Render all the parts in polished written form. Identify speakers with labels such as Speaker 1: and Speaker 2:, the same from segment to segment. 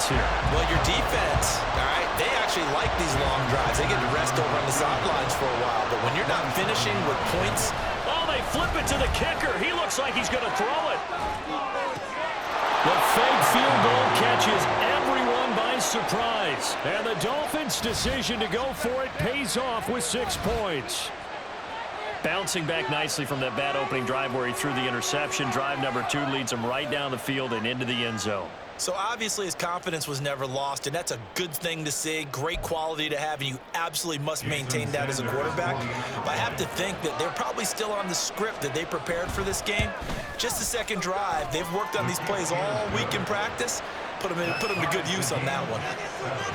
Speaker 1: offense here?
Speaker 2: Well, your defense, all right, they actually like these long drives. They get to rest over on the sidelines for a while. But when you're not finishing with points.
Speaker 1: Oh, they flip it to the kicker. He looks like he's going to throw it. The fake field goal catches everyone by surprise. And the Dolphins' decision to go for it pays off with 6 points. Bouncing back nicely from that bad opening drive where he threw the interception. Drive number 2 leads him right down the field and into the end zone.
Speaker 2: So obviously his confidence was never lost, and that's a good thing to see, great quality to have, and you absolutely must maintain that as a quarterback. But I have to think that they're probably still on the script that they prepared for this game. Just the second drive, they've worked on these plays all week in practice. Put them to good use on that one.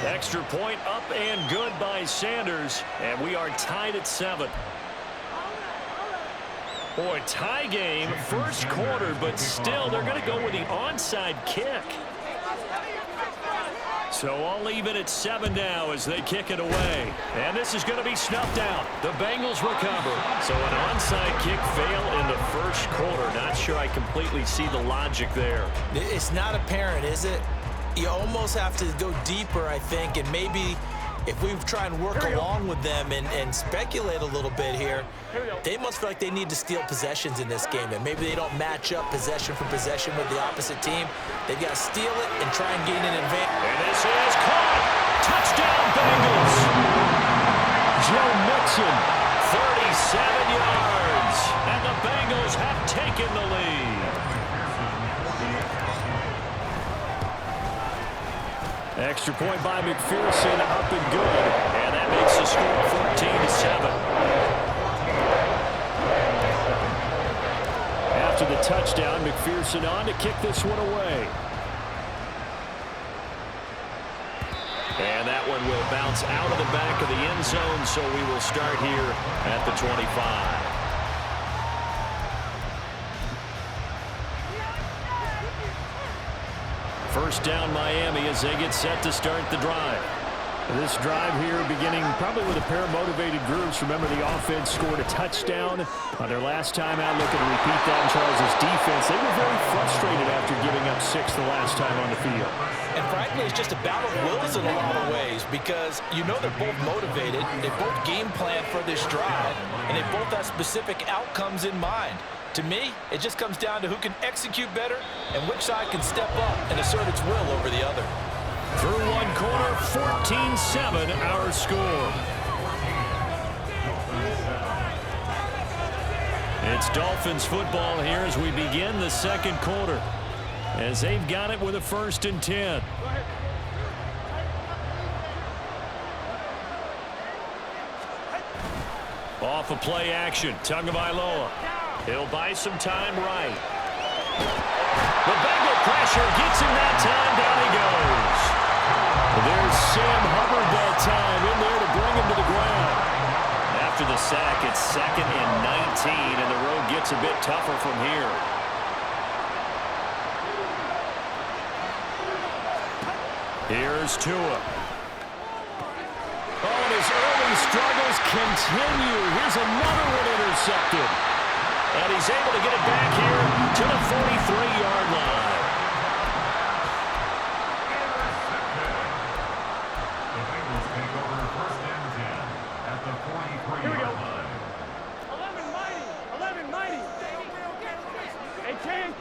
Speaker 1: Extra point up and good by Sanders, and we are tied at 7. Boy, tie game, first quarter, but still they're going to go with the onside kick. So I'll leave it at 7 now as they kick it away. And this is going to be snuffed out. The Bengals recover. So an onside kick fail in the first quarter. Not sure I completely see the logic there.
Speaker 2: It's not apparent, is it? You almost have to go deeper, I think, and maybe if we try and work along with them and speculate a little bit here, they must feel like they need to steal possessions in this game, and maybe they don't match up possession for possession with the opposite team. They've got to steal it and try and gain an advantage.
Speaker 1: And this is caught. Touchdown, Bengals. Joe Mixon, 37 yards, and the Bengals have taken the lead. Extra point by McPherson, up and good. And that makes the score 14-7. After the touchdown, McPherson on to kick this one away. And that one will bounce out of the back of the end zone, so we will start here at the 25. First down Miami as they get set to start the drive. This drive here beginning probably with a pair of motivated groups. Remember, the offense scored a touchdown on their last time out. Looking to repeat that in Charles' defense. They were very frustrated after giving up 6 the last time on the field.
Speaker 2: And frankly, it's just a battle of wills in a lot of ways because you know they're both motivated. They both game plan for this drive, and they both have specific outcomes in mind. To me, it just comes down to who can execute better and which side can step up and assert its will over the other.
Speaker 1: Through one quarter, 14-7 our score. It's Dolphins football here as we begin the second quarter, as they've got it with a 1st and 10. Off a play action, Tagovailoa. He'll buy some time right. The Bengal pressure gets him that time. Down he goes. There's Sam Hubbard that time in there to bring him to the ground. After the sack, it's 2nd and 19, and the road gets a bit tougher from here. Here's Tua. Oh, and his early struggles continue. Here's another one intercepted. And he's able to get it back here to the 43-yard line.
Speaker 3: Here we go. 11 mighty. Hey, Ken.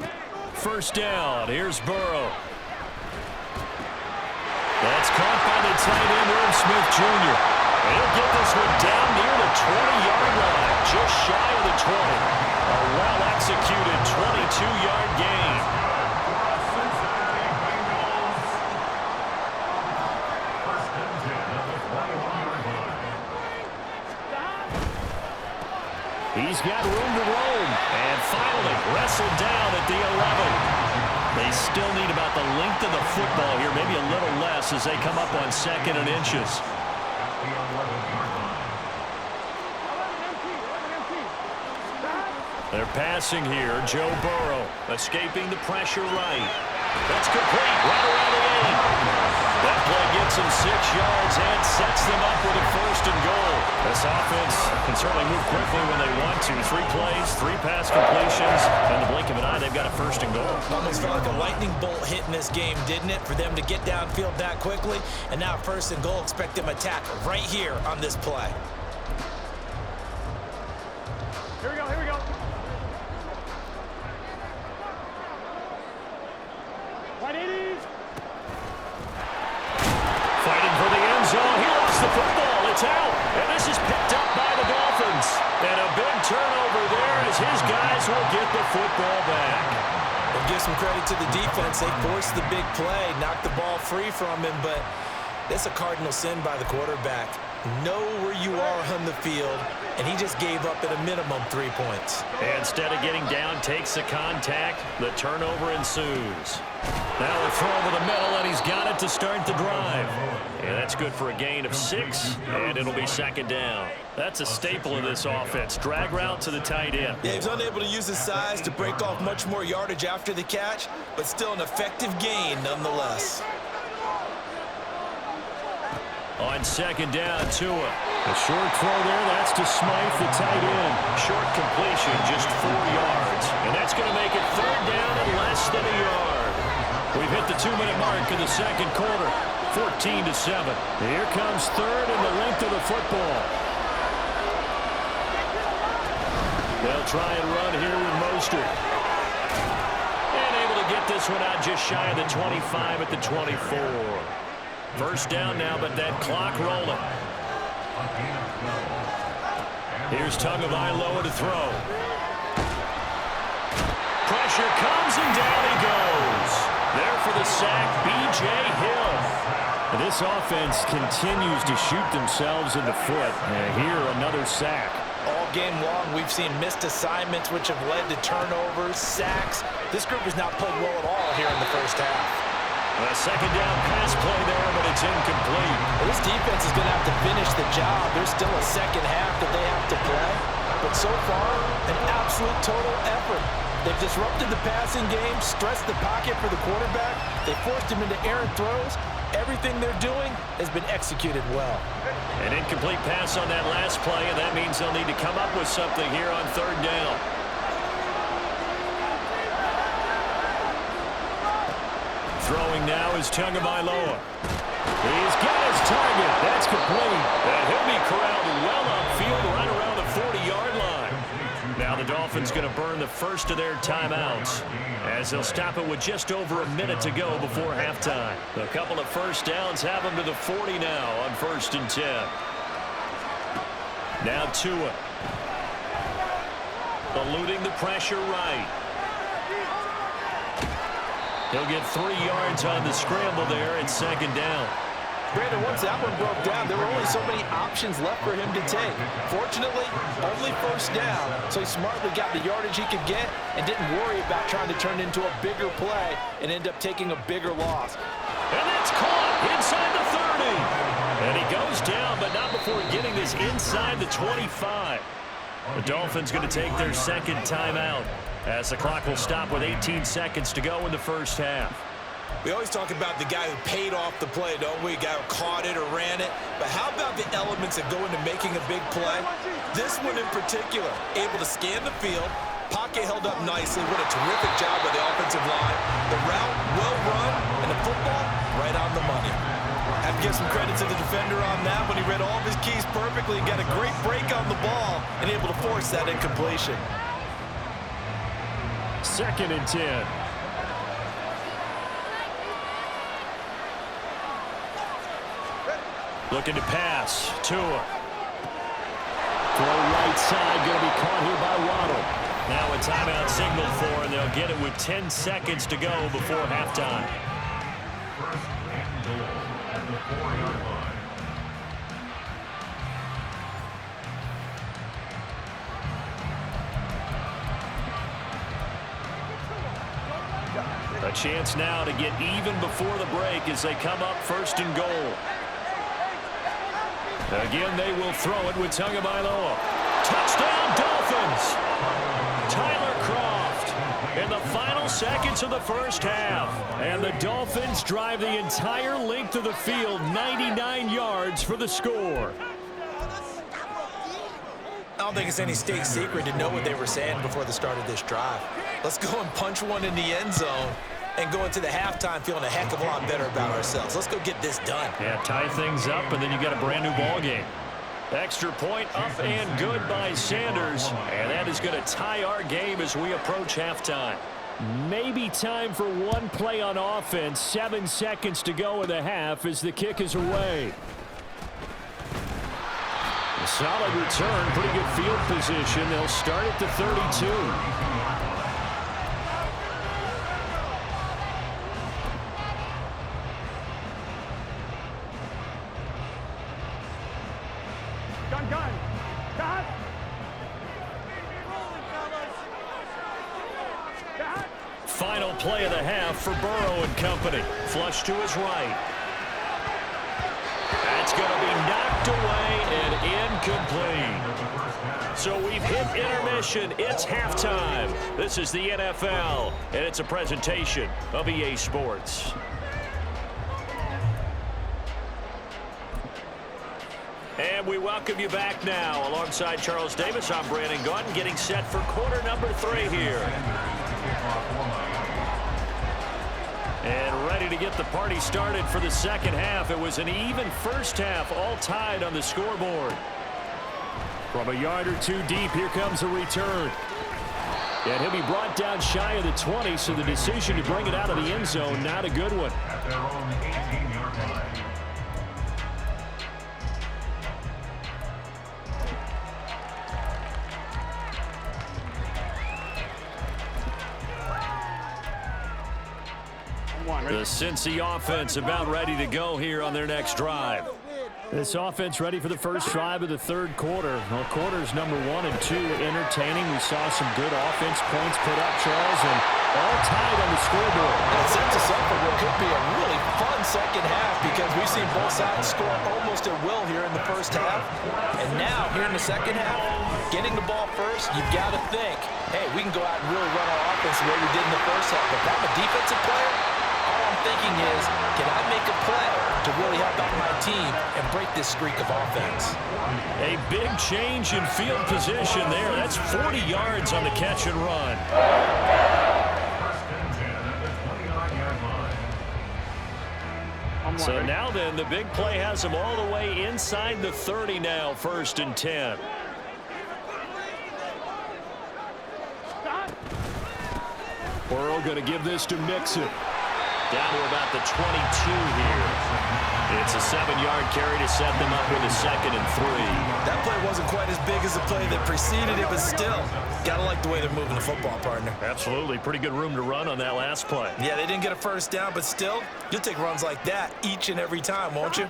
Speaker 1: First down. Here's Burrow. That's caught by the tight end, Irv Smith Jr. He'll get this one down near the 20-yard line, just shy of the 20. A well-executed 22-yard gain. He's got room to roam. And finally wrestled down at the 11. They still need about the length of the football here, maybe a little less as they come up on 2nd and inches. They're passing here. Joe Burrow escaping the pressure right. That's complete right around the 8. That play gets them 6 yards and sets them up with a 1st and goal. This offense can certainly move quickly when they want to. 3 plays, 3 pass completions. In the blink of an eye, they've got a 1st and goal.
Speaker 2: Almost felt like a lightning bolt hit in this game, didn't it? For them to get downfield that quickly. And now 1st and goal, expect them to attack right here on this play.
Speaker 3: Here we go, here we go. White 80s.
Speaker 1: Fighting for the end zone. He lost the football. It's out. And this is picked up by the Dolphins. And a big turnover there as his guys will get the football back.
Speaker 2: And give some credit to the defense. They forced the big play, knocked the ball free from him, but that's a cardinal sin by the quarterback. Know where you are on the field, and he just gave up at a minimum 3 points.
Speaker 1: Instead of getting down, takes the contact. The turnover ensues. Now a throw over the middle, and he's got it to start the drive. And that's good for a gain of 6, and it'll be 2nd down. That's a staple of this offense. Drag route to the tight end.
Speaker 2: Yeah, he's unable to use his size to break off much more yardage after the catch, but still an effective gain nonetheless.
Speaker 1: On 2nd down, Tua. A short throw there, that's to Smythe, the tight end. Short completion, just 4 yards. And that's going to make it 3rd down and less than a yard. We've hit the 2-minute mark in the 2nd quarter, 14-7. Here comes 3rd and the length of the football. They'll try and run here with Mostert. And able to get this one out just shy of the 25 at the 24. 1st down now, but that clock rolling. Here's Tagovailoa to throw. Pressure comes, and down he goes. There for the sack, B.J. Hill. This offense continues to shoot themselves in the foot. Here, another sack.
Speaker 2: All game long, we've seen missed assignments, which have led to turnovers, sacks. This group has not played well at all here in the 1st half.
Speaker 1: A 2nd down pass play there, but it's incomplete.
Speaker 2: Well, this defense is going to have to finish the job. There's still a 2nd half that they have to play. But so far, an absolute total effort. They've disrupted the passing game, stressed the pocket for the quarterback. They forced him into errant throws. Everything they're doing has been executed well.
Speaker 1: An incomplete pass on that last play, and that means they'll need to come up with something here on 3rd down. Throwing now is Tagovailoa. He's got his target. That's complete. And he'll be corralled well upfield right around the 40-yard line. Now the Dolphins going to burn the first of their timeouts as they'll stop it with just over a minute to go before halftime. A couple of 1st downs have them to the 40 now on 1st and 10. Now Tua. Eluding the pressure right. He'll get 3 yards on the scramble there at 2nd down.
Speaker 2: Brandon, once that one broke down, there were only so many options left for him to take. Fortunately, only 1st down, so he smartly got the yardage he could get and didn't worry about trying to turn into a bigger play and end up taking a bigger loss.
Speaker 1: And that's caught inside the 30. And he goes down, but not before getting this inside the 25. The Dolphins going to take their 2nd timeout as the clock will stop with 18 seconds to go in the 1st half.
Speaker 2: We always talk about the guy who paid off the play, don't we? The guy who caught it or ran it. But how about the elements that go into making a big play? This one in particular, able to scan the field, pocket held up nicely. What a terrific job by the offensive line. The route, well run, and the football, right on the money. I have to give some credit to the defender on that when he read all of his keys perfectly and got a great break on the ball and able to force that incompletion.
Speaker 1: 2nd and 10. Looking to pass. Tua. Throw right side. Going to be caught here by Waddle. Now a timeout signaled for, and they'll get it with 10 seconds to go before halftime. A chance now to get even before the break as they come up 1st and goal. Again, they will throw it with Tagovailoa. Touchdown, Dolphins! Tyler Kroft in the final seconds of the first half. And the Dolphins drive the entire length of the field, 99 yards for the score.
Speaker 2: I don't think it's any state secret to know what they were saying before the start of this drive. Let's go and punch one in the end zone and go into the halftime feeling a heck of a lot better about ourselves. Let's go get this done.
Speaker 1: Yeah, tie things up, and then you got a brand new ball game. Extra point up and good by Sanders, and that is going to tie our game as we approach halftime. Maybe time for one play on offense. 7 seconds to go in the half as the kick is away. A solid return, pretty good field position. They'll start at the 32.
Speaker 3: Gun. Cut.
Speaker 1: Final play of the half for Burrow and company. Flush to his right. That's going to be knocked away and incomplete. So we've hit intermission. It's halftime. This is the NFL, and it's a presentation of EA Sports. And we welcome you back now. Alongside Charles Davis, I'm Brandon Gaudin, getting set for quarter number 3 here. And ready to get the party started for the second half. It was an even first half, all tied on the scoreboard. From a yard or two deep, here comes a return. And he'll be brought down shy of the 20, so the decision to bring it out of the end zone, not a good one.
Speaker 4: At their own 18-yard line.
Speaker 1: The Cincy offense about ready to go here on their next drive. This offense ready for the first drive of the third quarter. Well, quarters number 1 and 2 entertaining. We saw some good offense points put up, Charles, and all tied on the scoreboard.
Speaker 2: It sets us up for what could be a really fun second half because we've seen both sides score almost at will here in the first half. And now, here in the second half, getting the ball first, you've got to think, hey, we can go out and really run our offense the way we did in the first half. But if I'm a defensive player, all I'm thinking is, can I make a play to really help out my team and break this streak of offense?
Speaker 1: A big change in field position there. That's 40 yards on the catch and run. So now then, the big play has them all the way inside the 30 now, 1st and 10. Burrow going to give this to Mixon. Down to about the 22 here. It's a 7-yard carry to set them up with a 2nd and 3.
Speaker 2: That play wasn't quite as big as the play that preceded it, but still, gotta like the way they're moving the football, partner.
Speaker 1: Absolutely. Pretty good room to run on that last play.
Speaker 2: Yeah, they didn't get a first down, but still, you'll take runs like that each and every time, won't you?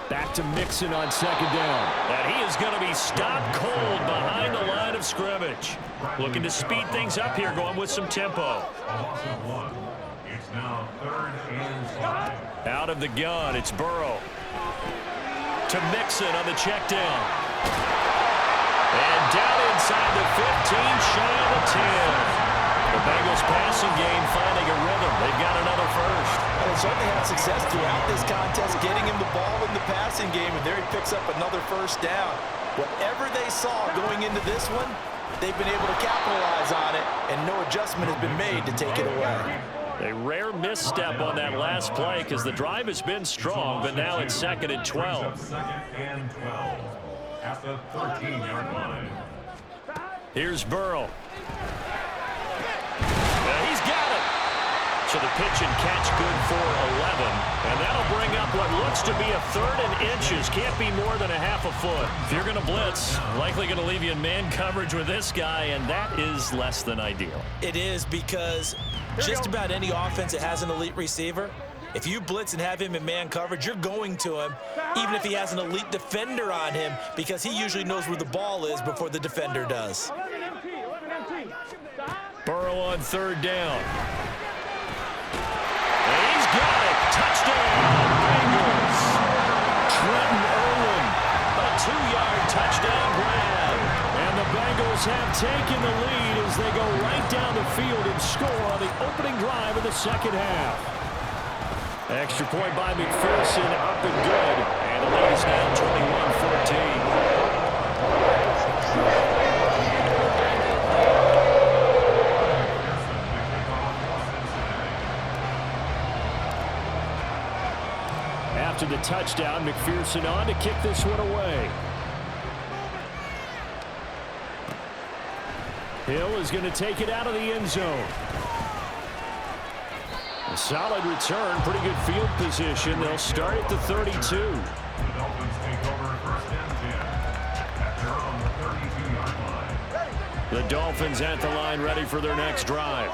Speaker 1: Back to Mixon on 2nd down. And he is going to be stopped cold behind the line of scrimmage. Looking to speed things up here, going with some tempo.
Speaker 4: It's now 3rd and 5.
Speaker 1: Out of the gun, it's Burrow. To Mixon on the check down. And down inside the 15, shy of the 10. The Bengals passing game finding a rhythm. They've got another first.
Speaker 2: Well, they certainly had success throughout this contest, getting him the ball in the passing game, and there he picks up another first down. Whatever they saw going into this one, they've been able to capitalize on it, and no adjustment has been made to take it away.
Speaker 1: A rare misstep on that last play because the drive has been strong, but now it's 2nd and 12.
Speaker 4: 2nd and 12 at the 13-yard line.
Speaker 1: Here's Burrow. He's got it. So the pitch and catch good for 11. And that'll bring up what looks to be a 3rd and inches. Can't be more than a half a foot. If you're going to blitz, likely going to leave you in man coverage with this guy, and that is less than ideal.
Speaker 2: It is because just about any offense that has an elite receiver, if you blitz and have him in man coverage, you're going to him, even if he has an elite defender on him, because he usually knows where the ball is before the defender does.
Speaker 1: Burrow on 3rd down. And he's got it. Touchdown, Bengals. Trenton Irwin, a 2-yard touchdown grab. And the Bengals Bengals have taken the lead as they go right down the field and score on the opening drive of the second half. Extra point by McPherson, up and good. And the lead is now 21-14. After the touchdown, McPherson on to kick this one away. Hill is going to take it out of the end zone. A solid return, pretty good field position. They'll start at the 32.
Speaker 4: The Dolphins take over first and 10 at their own 32-yard line.
Speaker 1: The Dolphins at the line, ready for their next drive.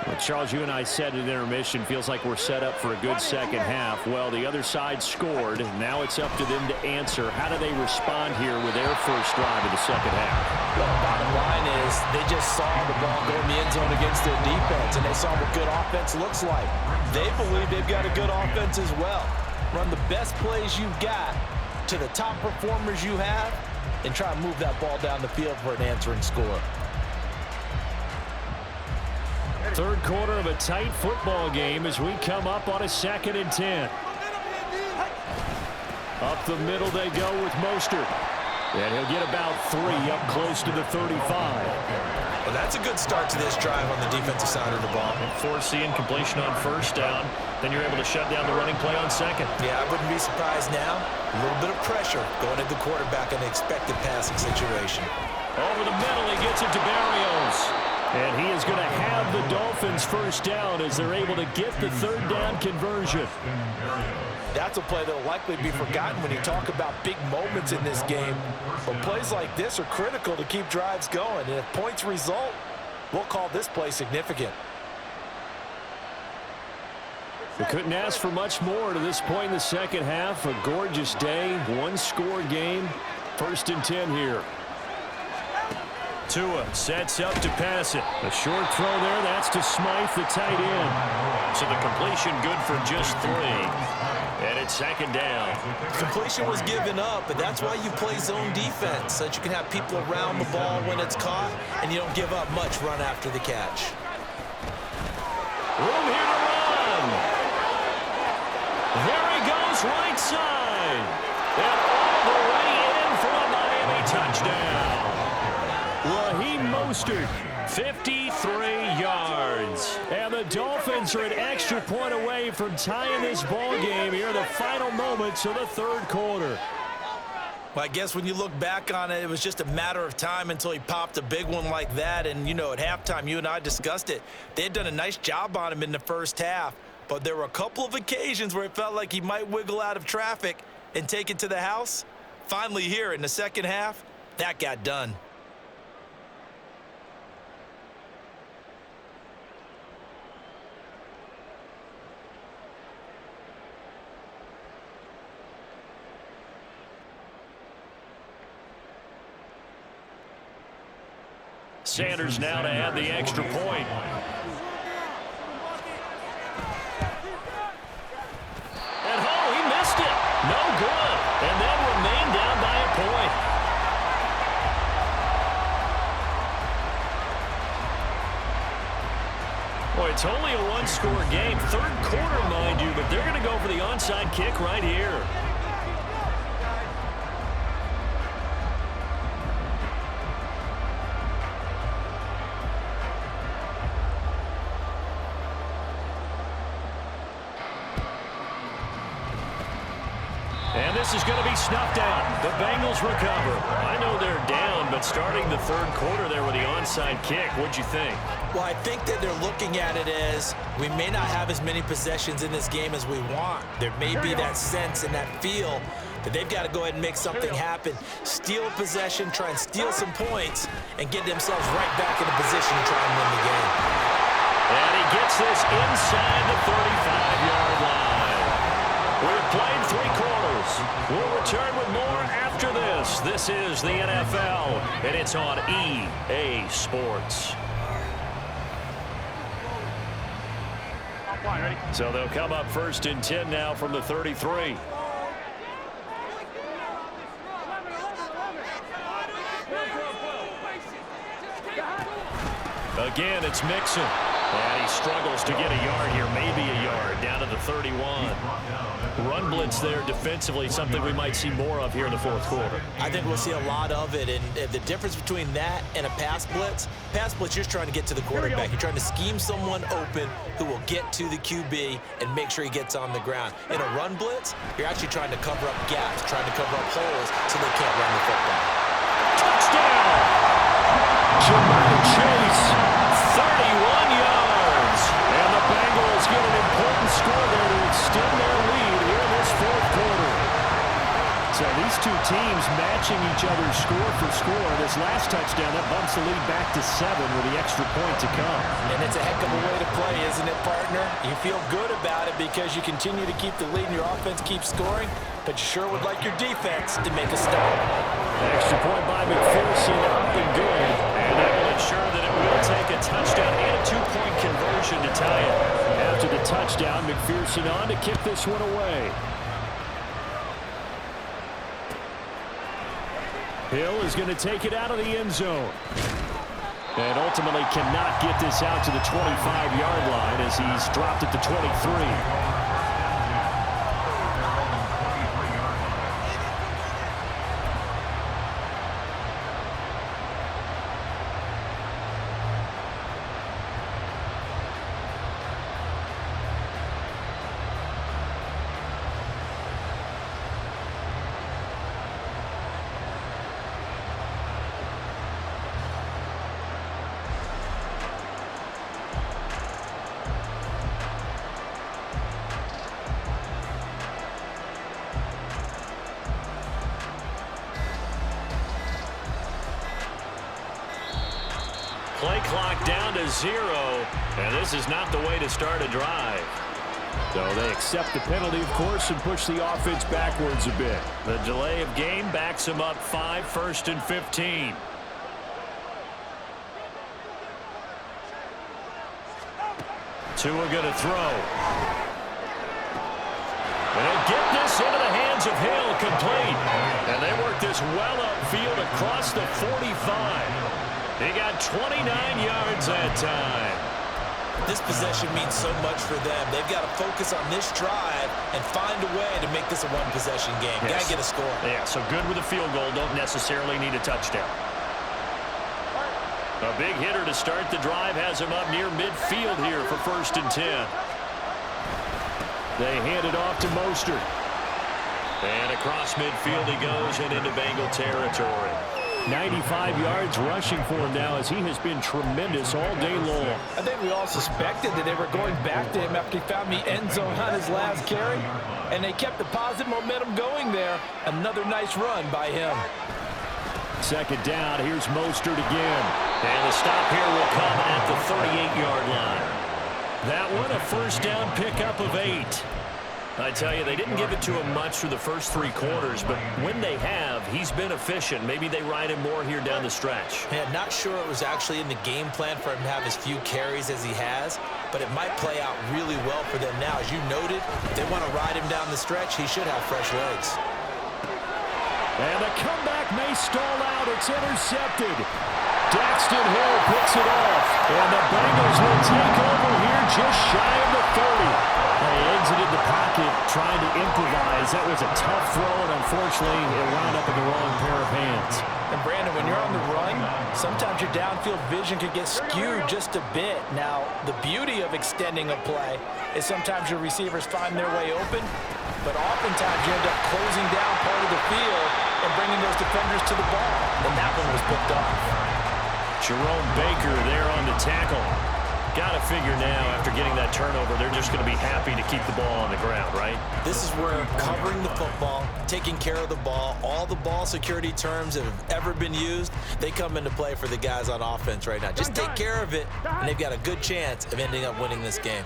Speaker 1: Well, Charles, you and I said at intermission, feels like we're set up for a good second half. Well, the other side scored. Now it's up to them to answer. How do they respond here with their first drive of the second half?
Speaker 2: Well, the bottom line is they just saw the ball go in the end zone against their defense, and they saw what good offense looks like. They believe they've got a good offense as well. Run the best plays you've got to the top performers you have and try to move that ball down the field for an answering score.
Speaker 1: Third quarter of a tight football game as we come up on a 2nd and 10. Up the middle they go with Mostert. And he'll get about 3 up close to the 35.
Speaker 2: Well, that's a good start to this drive on the defensive side of the ball.
Speaker 1: Force the incompletion on first down. Then you're able to shut down the running play on second.
Speaker 2: Yeah, I wouldn't be surprised now. A little bit of pressure going at the quarterback in the expected passing situation.
Speaker 1: Over the middle, he gets it to Barrios. And he is going to have the Dolphins first down as they're able to get the third down conversion.
Speaker 2: That's a play that will likely be forgotten when you talk about big moments in this game. But plays like this are critical to keep drives going. And if points result, we'll call this play significant.
Speaker 1: We couldn't ask for much more to this point in the second half. A gorgeous day, one-score game. 1st and 10 here. Tua sets up to pass it. A short throw there. That's to Smythe, the tight end. So the completion good for just 3. And it's 2nd down.
Speaker 2: Completion was given up, but that's why you play zone defense, so that you can have people around the ball when it's caught, and you don't give up much run after the catch.
Speaker 1: Room here to run. There he goes, right side. And all the way in for a Miami touchdown. Raheem Mostert, 53 yards. And the Dolphins are an extra point away from tying this ball game here in the final moments of the third quarter.
Speaker 2: Well, I guess when you look back on it, it was just a matter of time until he popped a big one like that. And, you know, at halftime, you and I discussed it. They had done a nice job on him in the first half. But there were a couple of occasions where it felt like he might wiggle out of traffic and take it to the house. Finally here in the second half, that got done.
Speaker 1: Sanders now to add the extra point. And oh, he missed it. No good. And they'll remain down by a point. Boy, it's only a one-score game. Third quarter, mind you, but they're going to go for the onside kick right here. And this is going to be snuffed out. The Bengals recover. I know they're down, but starting the third quarter there with the onside kick, what'd you think?
Speaker 2: Well, I think that they're looking at it as we may not have as many possessions in this game as we want. There may be that sense and that feel that they've got to go ahead and make something happen. Steal a possession, try and steal some points, and get themselves right back in a position to try and win the game.
Speaker 1: And he gets this inside the 35-yard line. We've played 3 quarters. We'll return with more after this. This is the NFL, and it's on EA Sports. So they'll come up 1st and 10 now from the 33. Again, it's Mixon. And he struggles to get a yard here, maybe a yard, down to the 31. Run blitz there defensively, something we might see more of here in the fourth quarter.
Speaker 2: I think we'll see a lot of it, and the difference between that and a pass blitz, you're trying to get to the quarterback. You're trying to scheme someone open who will get to the QB and make sure he gets on the ground. In a run blitz, you're actually trying to cover up gaps, trying to cover up holes so they can't run the football.
Speaker 1: Touchdown! Jamar Chase, 31 yards. And the Bengals get an important score there to extend their lead here in this fourth quarter. So these two teams matching each other's score for score. This last touchdown, that bumps the lead back to 7 with the extra point to come.
Speaker 2: And it's a heck of a way to play, isn't it, partner? You feel good about it because you continue to keep the lead and your offense keeps scoring, but you sure would like your defense to make a stop.
Speaker 1: Extra point by McPherson, up and good. And that will ensure that it will take a touchdown and a 2-point conversion to tie it. After the touchdown, McPherson on to kick this one away. Hill is going to take it out of the end zone. And ultimately cannot get this out to the 25-yard line as he's dropped at the 23. Play clock down to 0, and this is not the way to start a drive. So they accept the penalty, of course, and push the offense backwards a bit. The delay of game backs them up 5, 1st and 15. Tua going to throw. And they'll get this into the hands of Hill, complete. And they work this well upfield across the 45. They got 29 yards that time.
Speaker 2: This possession means so much for them. They've got to focus on this drive and find a way to make this a one-possession game.
Speaker 1: Yes.
Speaker 2: Got to get a score.
Speaker 1: Yeah, so good with a field goal. Don't necessarily need a touchdown. A big hitter to start the drive has him up near midfield here for 1st and 10. They hand it off to Mostert. And across midfield he goes and into Bengal territory. 95 yards rushing for him now as he has been tremendous all day long.
Speaker 5: I think we all suspected that they were going back to him after he found the end zone on his last carry, and they kept the positive momentum going there. Another nice run by him.
Speaker 1: Second down, here's Mostert again. And the stop here will come at the 38-yard line. That one, a first down pickup of 8. I tell you, they didn't give it to him much through the first 3 quarters, but when they have, he's been efficient. Maybe they ride him more here down the stretch.
Speaker 2: Yeah, not sure it was actually in the game plan for him to have as few carries as he has, but it might play out really well for them now. As you noted, if they want to ride him down the stretch, he should have fresh legs.
Speaker 1: And the comeback may stall out. It's intercepted. Daxton Hill picks it off, and the Bengals will take over here just shy of the 30. They exited the pocket trying to improvise. That was a tough throw, and unfortunately, it wound up in the wrong pair of hands.
Speaker 5: And Brandon, when you're on the run, sometimes your downfield vision can get skewed just a bit. Now, the beauty of extending a play is sometimes your receivers find their way open, but oftentimes you end up closing down part of the field and bringing those defenders to the ball. And that one was picked off.
Speaker 1: Jerome Baker there on the tackle. Got to figure now, after getting that turnover, they're just going to be happy to keep the ball on the ground, right?
Speaker 2: This is where covering the football, taking care of the ball, all the ball security terms that have ever been used, they come into play for the guys on offense right now. Just take care of it, and they've got a good chance of ending up winning this game.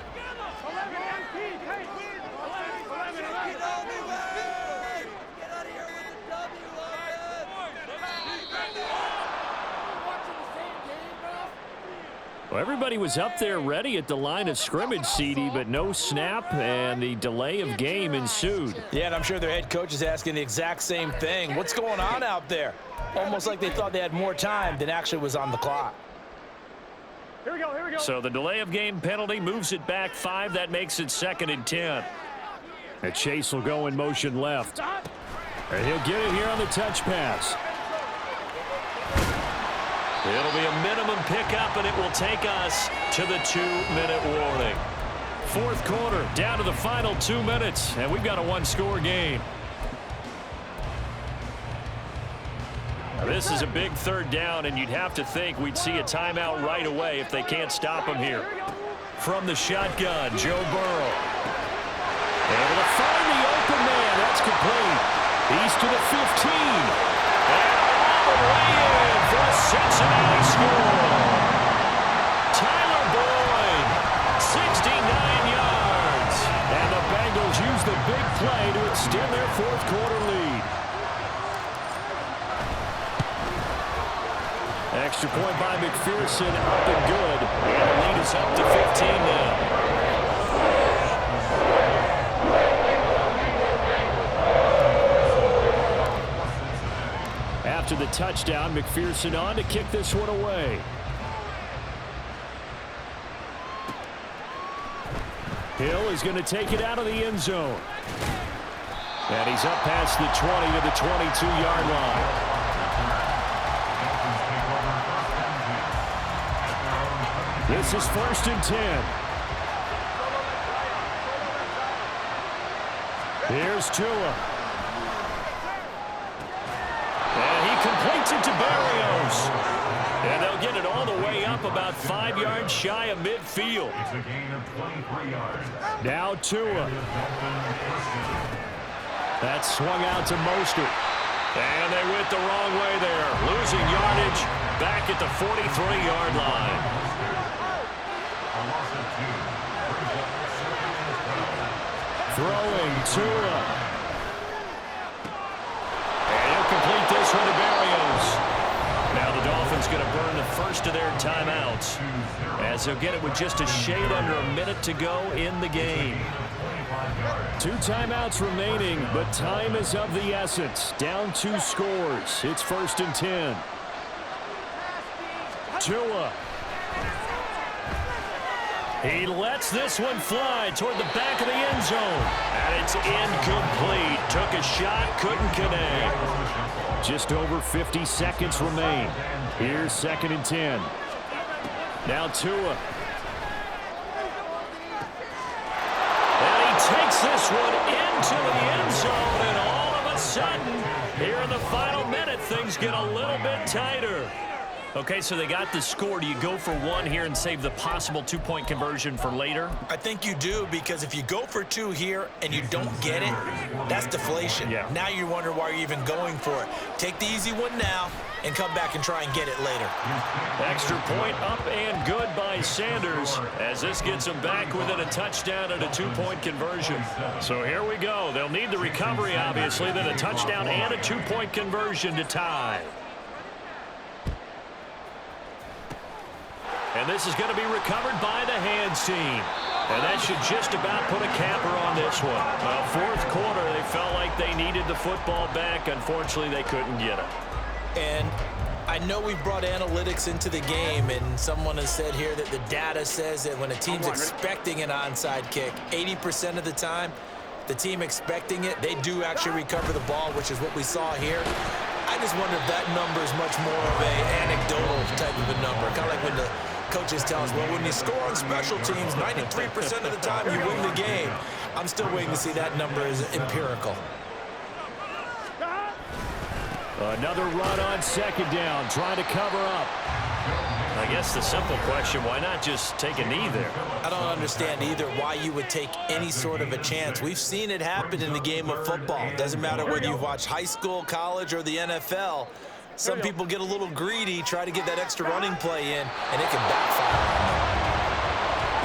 Speaker 1: Well, everybody was up there ready at the line of scrimmage, CD, but no snap, and the delay of game ensued.
Speaker 5: Yeah, and I'm sure their head coach is asking the exact same thing. What's going on out there? Almost like they thought they had more time than actually was on the clock.
Speaker 3: Here we go, here we go.
Speaker 1: So the delay of game penalty moves it back 5. That makes it 2nd and 10. And Chase will go in motion left. And he'll get it here on the touch pass. It'll be a minimum pickup, and it will take us to the 2-minute warning. 4th quarter, down to the final 2 minutes, and we've got a 1-score game. This is a big 3rd down, and you'd have to think we'd see a timeout right away if they can't stop him here. From the shotgun, Joe Burrow. Able to find the open man. That's complete. He's to the 15. And all the way in for a Cincinnati score. Tyler Boyd, 69 yards. And the Bengals use the big play to extend their 4th quarter lead. Extra point by McPherson, up and good. And the lead is up to 15 now. After the touchdown, McPherson on to kick this one away. Hill is going to take it out of the end zone. And he's up past the 20 to the 22-yard line. This is 1st and 10. Here's Tua. And he completes it to Barrios. And they'll get it all the way up about 5 yards shy of midfield.
Speaker 4: It's a gain of 23 yards.
Speaker 1: Now Tua. That's swung out to Mostert. And they went the wrong way there. Losing yardage back at the 43-yard line. Throwing Tua. And he'll complete this one to Barrios. Now the Dolphins going to burn the first of their timeouts, as they'll get it with just a shade under a minute to go in the game. 2 timeouts remaining, but time is of the essence. Down 2 scores. It's 1st and 10. Tua. He lets this one fly toward the back of the end zone. And it's incomplete. Took a shot, couldn't connect. Just over 50 seconds remain. Here's 2nd and 10. Now Tua. And he takes this one into the end zone. And all of a sudden, here in the final minute, things get a little bit tighter. Okay, so they got the score. Do you go for 1 here and save the possible 2-point conversion for later?
Speaker 2: I think you do, because if you go for 2 here and you don't get it, that's deflation.
Speaker 1: Yeah.
Speaker 2: Now you wonder why you're even going for it. Take the easy one now and come back and try and get it later.
Speaker 1: Extra point up and good by Sanders, as this gets them back within a touchdown and a 2-point conversion. So here we go. They'll need the recovery, obviously, then a touchdown and a 2-point conversion to tie. And this is going to be recovered by the hands team. And that should just about put a capper on this one. Well, 4th quarter, they felt like they needed the football back. Unfortunately, they couldn't get it.
Speaker 2: And I know we brought analytics into the game, and someone has said here that the data says that when a team's expecting an onside kick, 80% of the time, the team expecting it, they do actually recover the ball, which is what we saw here. I just wonder if that number is much more of an anecdotal type of a number. Kind of like when the coaches tell us, well, when you score on special teams, 93% of the time you win the game. I'm still waiting to see that number is empirical.
Speaker 1: Another run on 2nd down, trying to cover up. I guess the simple question, why not just take a knee there?
Speaker 2: I don't understand either why you would take any sort of a chance. We've seen it happen in the game of football. Doesn't matter whether you've watched high school, college, or the NFL. Some people get a little greedy, try to get that extra running play in, and it can backfire on them.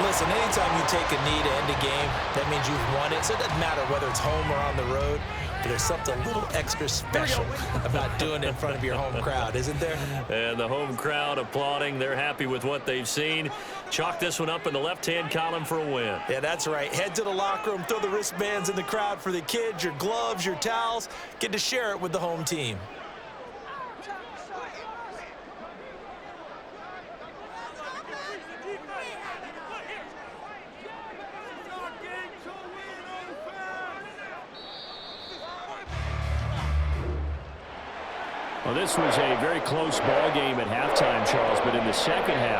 Speaker 2: Listen, anytime you take a knee to end a game, that means you've won it. So it doesn't matter whether it's home or on the road. But there's something a little extra special about doing it in front of your home crowd, isn't there?
Speaker 1: And the home crowd applauding. They're happy with what they've seen. Chalk this one up in the left-hand column for a win.
Speaker 2: Yeah, that's right. Head to the locker room, throw the wristbands in the crowd for the kids, your gloves, your towels. Get to share it with the home team.
Speaker 1: Well, this was a very close ball game at halftime, Charles, but in the second half,